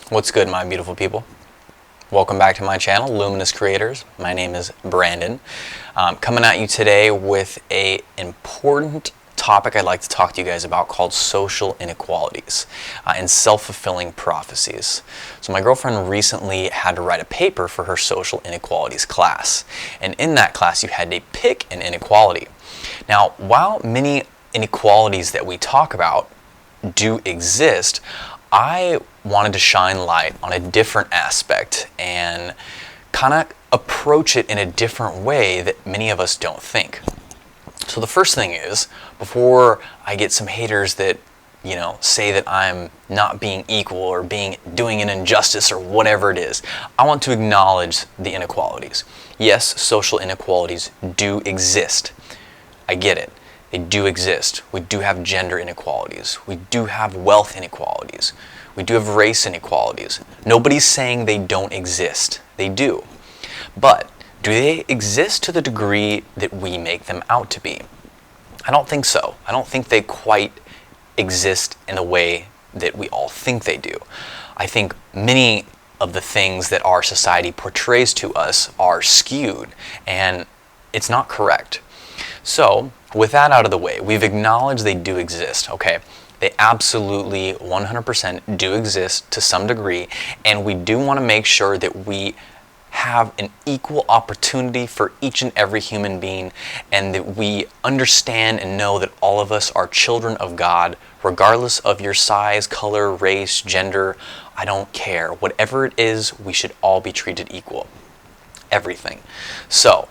What's good, my beautiful people? Welcome back to my channel, Luminous Creators. My name is Brandon. Coming at you today with an important topic I'd like to talk to you guys about called social inequalities and self-fulfilling prophecies. So my girlfriend recently had to write a paper for her social inequalities class. And in that class, you had to pick an inequality. Now, while many inequalities that we talk about do exist, I wanted to shine light on a different aspect and kind of approach it in a different way that many of us don't think. So the first thing is, before I get some haters that, say that I'm not being equal or doing an injustice or whatever it is, I want to acknowledge the inequalities. Yes, social inequalities do exist. I get it. They do exist. We do have gender inequalities. We do have wealth inequalities. We do have race inequalities. Nobody's saying they don't exist. They do. But do they exist to the degree that we make them out to be? I don't think so. I don't think they quite exist in the way that we all think they do. I think many of the things that our society portrays to us are skewed, and it's not correct. So, with that out of the way, we've acknowledged they do exist, okay? They absolutely 100% do exist to some degree, and we do want to make sure that we have an equal opportunity for each and every human being, and that we understand and know that all of us are children of God, regardless of your size, color, race, gender. I don't care. Whatever it is, we should all be treated equal. Everything. So,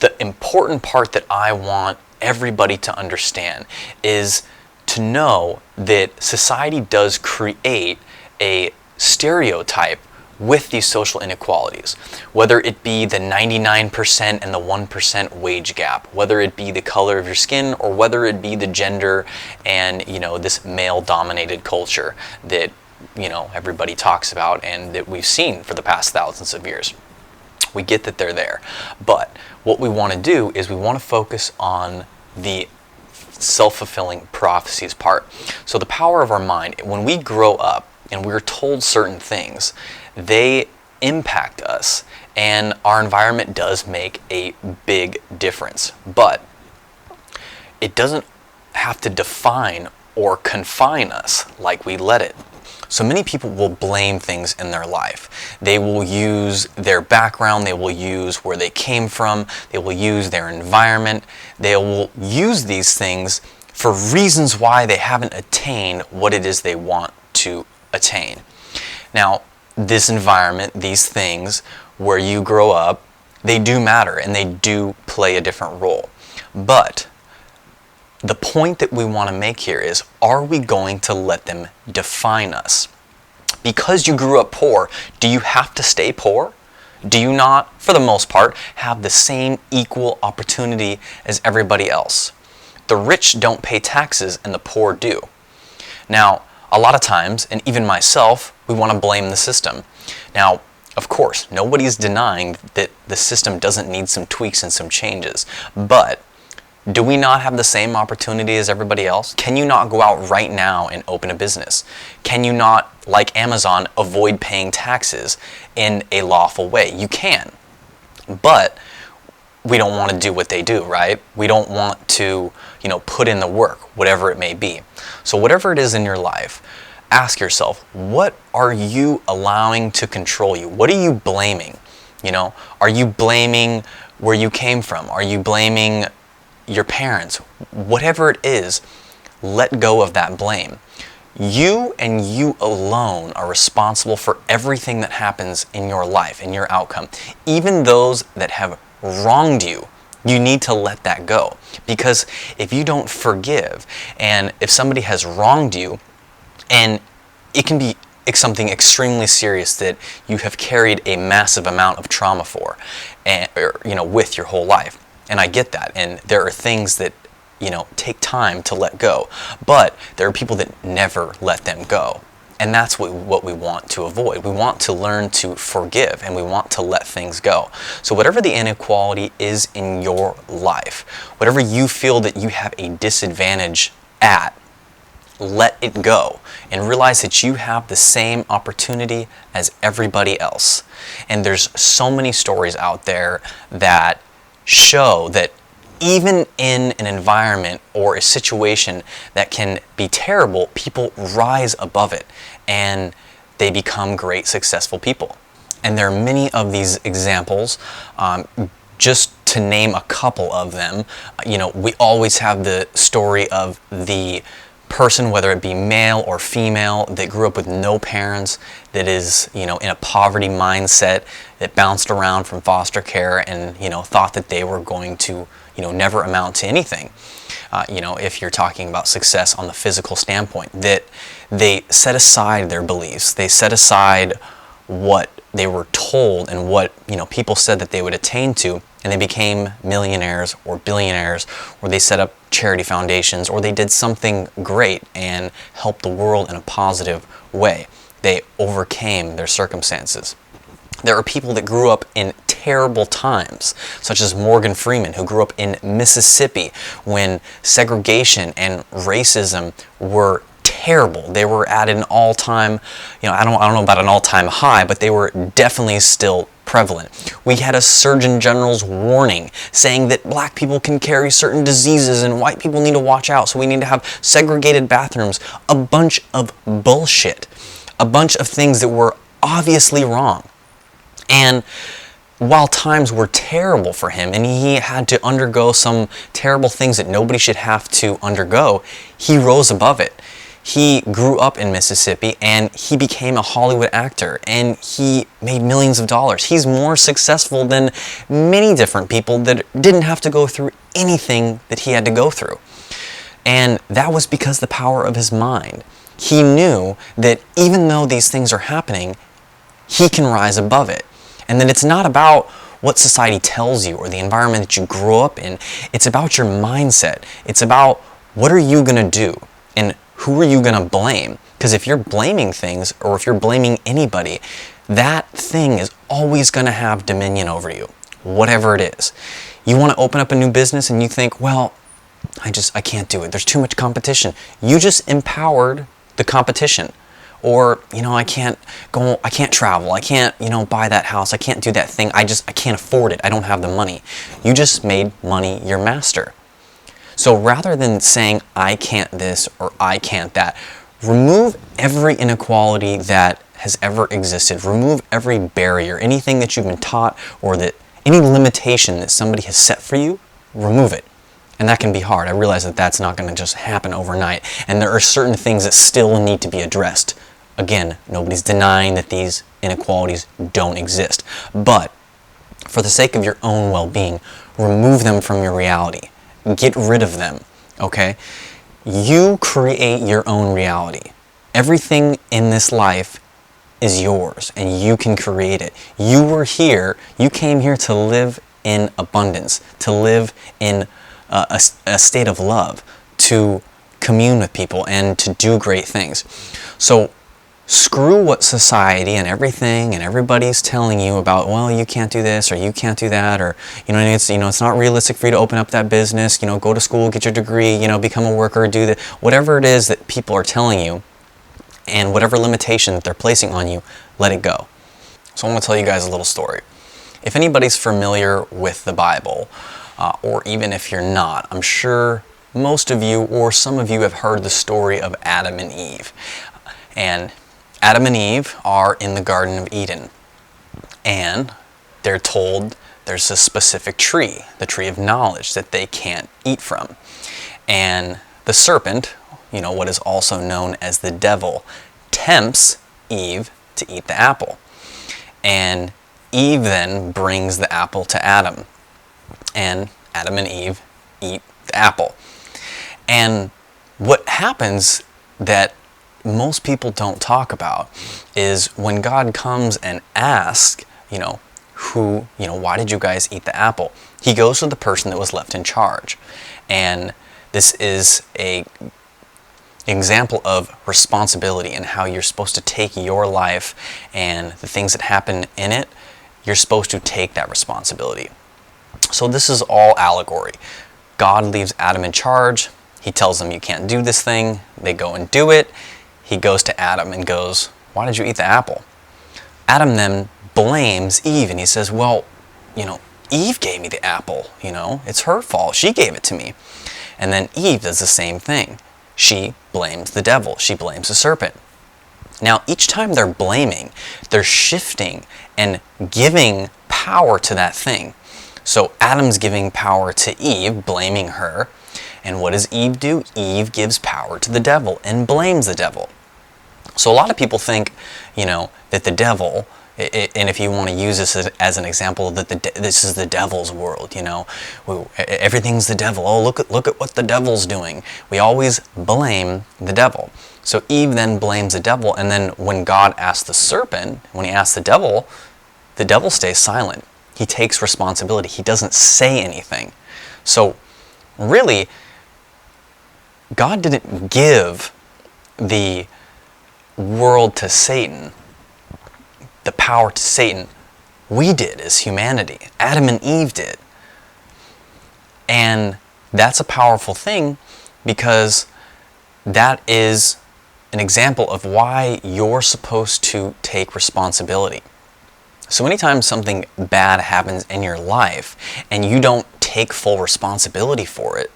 the important part that I want everybody to understand is to know that society does create a stereotype with these social inequalities, whether it be the 99% and the 1% wage gap, whether it be the color of your skin, or whether it be the gender and, this male-dominated culture that, everybody talks about and that we've seen for the past thousands of years. We get that they're there. But what we want to do is we want to focus on the self-fulfilling prophecies part. So the power of our mind, when we grow up and we're told certain things, they impact us, and our environment does make a big difference. But it doesn't have to define or confine us like we let it. So many people will blame things in their life. They will use their background, they will use where they came from, they will use their environment, they will use these things for reasons why they haven't attained what it is they want to attain. Now, this environment, these things, where you grow up, they do matter and they do play a different role. But the point that we want to make here is, are we going to let them define us? Because you grew up poor, do you have to stay poor? Do you not, for the most part, have the same equal opportunity as everybody else? The rich don't pay taxes and the poor do. Now, a lot of times, and even myself, we want to blame the system. Now, of course, nobody's denying that the system doesn't need some tweaks and some changes, but do we not have the same opportunity as everybody else? Can you not go out right now and open a business? Can you not, like Amazon, avoid paying taxes in a lawful way? You can, but we don't want to do what they do, right? We don't want to, put in the work, whatever it may be. So whatever it is in your life, ask yourself, what are you allowing to control you? What are you blaming? Are you blaming where you came from? Are you blaming your parents? Whatever it is, let go of that blame. You and you alone are responsible for everything that happens in your life, in your outcome. Even those that have wronged you, you need to let that go. Because if you don't forgive, and if somebody has wronged you, and it can be something extremely serious that you have carried a massive amount of trauma for, with your whole life. And I get that. And there are things that, take time to let go. But there are people that never let them go. And that's what we want to avoid. We want to learn to forgive, and we want to let things go. So whatever the inequality is in your life, whatever you feel that you have a disadvantage at, let it go and realize that you have the same opportunity as everybody else. And there's so many stories out there that show that even in an environment or a situation that can be terrible, people rise above it and they become great, successful people. And there are many of these examples. Just to name a couple of them, we always have the story of the person, whether it be male or female, that grew up with no parents, that is, in a poverty mindset, that bounced around from foster care and, thought that they were going to, never amount to anything. If you're talking about success on the physical standpoint, that they set aside their beliefs, they set aside what they were told and what people said that they would attain to, and they became millionaires or billionaires, or they set up charity foundations, or they did something great and helped the world in a positive way. They overcame their circumstances. There are people that grew up in terrible times, such as Morgan Freeman, who grew up in Mississippi when segregation and racism were terrible. They were at an all-time, I don't know about an all-time high, but they were definitely still prevalent. We had a Surgeon General's warning saying that black people can carry certain diseases and white people need to watch out, so we need to have segregated bathrooms. A bunch of bullshit. A bunch of things that were obviously wrong. And while times were terrible for him and he had to undergo some terrible things that nobody should have to undergo, he rose above it. He grew up in Mississippi and he became a Hollywood actor and he made millions of dollars. He's more successful than many different people that didn't have to go through anything that he had to go through. And that was because the power of his mind. He knew that even though these things are happening, he can rise above it. And that it's not about what society tells you or the environment that you grew up in. It's about your mindset. It's about what are you going to do and who are you going to blame? Because if you're blaming things or if you're blaming anybody, that thing is always going to have dominion over you, whatever it is. You want to open up a new business and you think, well, I can't do it. There's too much competition. You just empowered the competition. Or, I can't travel. I can't, buy that house. I can't do that thing. I can't afford it. I don't have the money. You just made money your master. So rather than saying, I can't this or I can't that, remove every inequality that has ever existed. Remove every barrier, anything that you've been taught or that any limitation that somebody has set for you, remove it. And that can be hard. I realize that that's not going to just happen overnight. And there are certain things that still need to be addressed. Again, nobody's denying that these inequalities don't exist. But for the sake of your own well-being, remove them from your reality. Get rid of them, okay? You create your own reality. Everything in this life is yours, and you can create it. You were here, you came here to live in abundance, to live in a state of love, to commune with people, and to do great things. So screw what society and everything and everybody's telling you about, well, you can't do this or you can't do that, or it's not realistic for you to open up that business, go to school, get your degree, become a worker, do that. Whatever it is that people are telling you and whatever limitation that they're placing on you, let it go. So I'm going to tell you guys a little story. If anybody's familiar with the Bible, or even if you're not, I'm sure most of you or some of you have heard the story of Adam and Eve. And Adam and Eve are in the Garden of Eden, and they're told there's a specific tree, the tree of knowledge, that they can't eat from. And the serpent, what is also known as the devil, tempts Eve to eat the apple. And Eve then brings the apple to Adam, and Adam and Eve eat the apple. And what happens that most people don't talk about is when God comes and asks, why did you guys eat the apple? He goes to the person that was left in charge. And this is an example of responsibility and how you're supposed to take your life and the things that happen in it, you're supposed to take that responsibility. So this is all allegory. God leaves Adam in charge. He tells them, you can't do this thing. They go and do it. He goes to Adam and goes, why did you eat the apple? Adam then blames Eve, and he says, well, Eve gave me the apple, it's her fault. She gave it to me. And then Eve does the same thing. She blames the devil. She blames the serpent. Now, each time they're blaming, they're shifting and giving power to that thing. So Adam's giving power to Eve, blaming her. And what does Eve do? Eve gives power to the devil and blames the devil. So a lot of people think, that the devil, and if you want to use this as an example, that this is the devil's world, everything's the devil. Oh, look at what the devil's doing. We always blame the devil. So Eve then blames the devil, and then when God asks the serpent, when he asks the devil stays silent. He takes responsibility. He doesn't say anything. So really, God didn't give the world to Satan, the power to Satan. We did as humanity. Adam and Eve did. And that's a powerful thing, because that is an example of why you're supposed to take responsibility. So anytime something bad happens in your life and you don't take full responsibility for it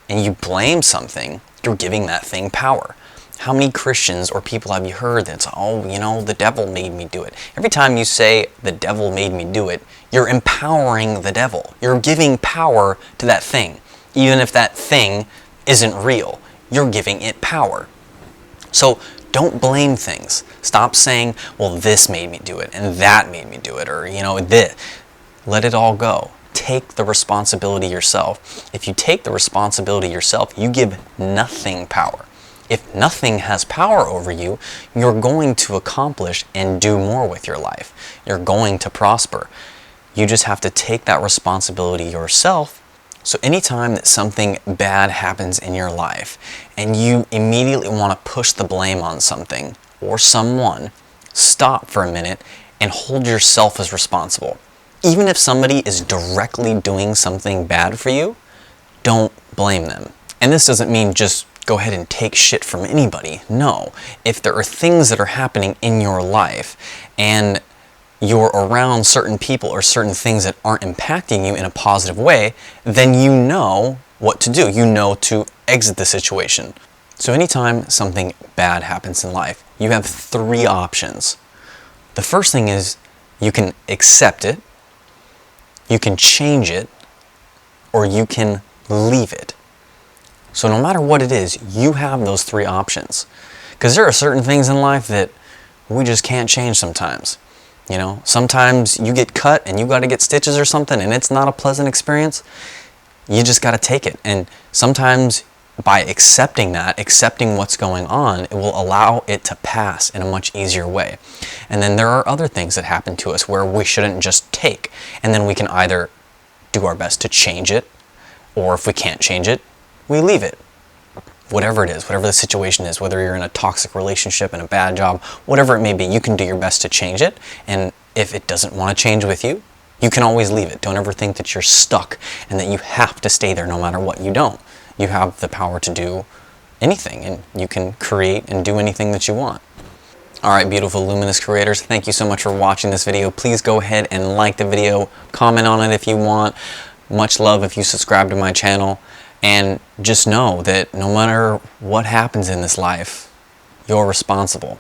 and you blame something, you're giving that thing power. How many Christians or people have you heard that's, the devil made me do it? Every time you say the devil made me do it, you're empowering the devil. You're giving power to that thing. Even if that thing isn't real, you're giving it power. So don't blame things. Stop saying, well, this made me do it and that made me do it, or, this. Let it all go. Take the responsibility yourself. If you take the responsibility yourself, you give nothing power. If nothing has power over you, you're going to accomplish and do more with your life. You're going to prosper. You just have to take that responsibility yourself. So anytime that something bad happens in your life and you immediately want to push the blame on something or someone, stop for a minute and hold yourself as responsible. Even if somebody is directly doing something bad for you, don't blame them. And this doesn't mean just go ahead and take shit from anybody. No. If there are things that are happening in your life and you're around certain people or certain things that aren't impacting you in a positive way, then you know what to do. You know to exit the situation. So anytime something bad happens in life, you have 3 options. The first thing is you can accept it, you can change it, or you can leave it. So no matter what it is, you have those 3 options. Because there are certain things in life that we just can't change sometimes. Sometimes you get cut and you got to get stitches or something and it's not a pleasant experience. You just got to take it. And sometimes by accepting what's going on, it will allow it to pass in a much easier way. And then there are other things that happen to us where we shouldn't just take. And then we can either do our best to change it, or if we can't change it, we leave it. Whatever it is, whatever the situation is, whether you're in a toxic relationship, in a bad job, whatever it may be, you can do your best to change it. And if it doesn't want to change with you, you can always leave it. Don't ever think that you're stuck and that you have to stay there no matter what. You don't. You have the power to do anything, and you can create and do anything that you want. Alright, beautiful Luminous creators, thank you so much for watching this video. Please go ahead and like the video, comment on it if you want. Much love if you subscribe to my channel. And just know that no matter what happens in this life, you're responsible.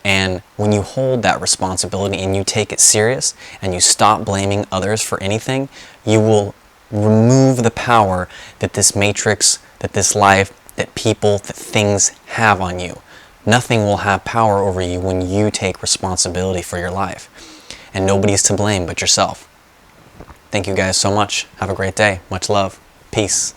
And when you hold that responsibility and you take it serious and you stop blaming others for anything, you will remove the power that this matrix, that this life, that people, that things have on you. Nothing will have power over you when you take responsibility for your life. And nobody's to blame but yourself. Thank you guys so much. Have a great day. Much love. Peace.